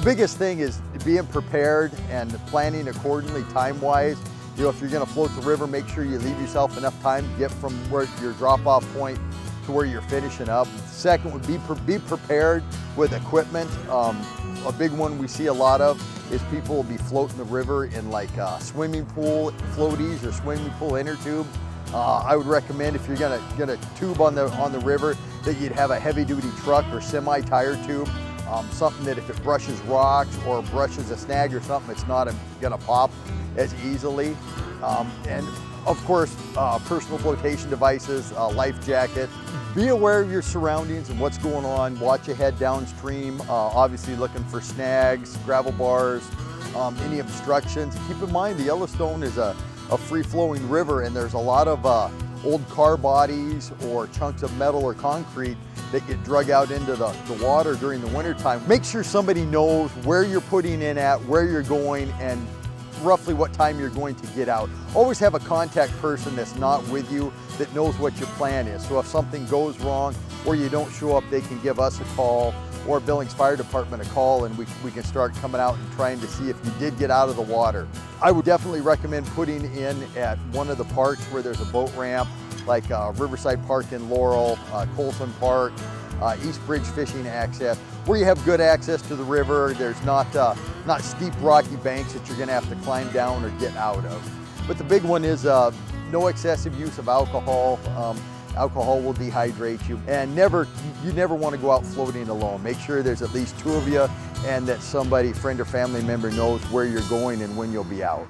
biggest thing is being prepared and planning accordingly time-wise. You know, if you're gonna float the river, make sure you leave yourself enough time to get from where your drop-off point to where you're finishing up. Second would be prepared with equipment. A big one we see a lot of is people will be floating the river in like swimming pool floaties or swimming pool inner tube. I would recommend if you're gonna get a tube on the river that you'd have a heavy-duty truck or semi-tire tube. Something that if it brushes rocks or brushes a snag or something, it's not gonna pop as easily. And of course, personal flotation devices, life jacket. Be aware of your surroundings and what's going on. Watch ahead downstream, obviously looking for snags, gravel bars, any obstructions. Keep in mind the Yellowstone is a free-flowing river, and there's a lot of old car bodies or chunks of metal or concrete that get drug out into the water during the wintertime. Make sure somebody knows where you're putting in at, where you're going, and roughly what time you're going to get out. Always have a contact person that's not with you that knows what your plan is. So if something goes wrong or you don't show up, they can give us a call or Billings Fire Department a call, and we can start coming out and trying to see if you did get out of the water. I would definitely recommend putting in at one of the parks where there's a boat ramp, like Riverside Park in Laurel, Colson Park, East Bridge Fishing Access, where you have good access to the river. There's not steep rocky banks that you're gonna have to climb down or get out of. But the big one is no excessive use of alcohol. Alcohol will dehydrate you, and you never want to go out floating alone. Make sure there's at least two of you and that somebody, friend or family member, knows where you're going and when you'll be out.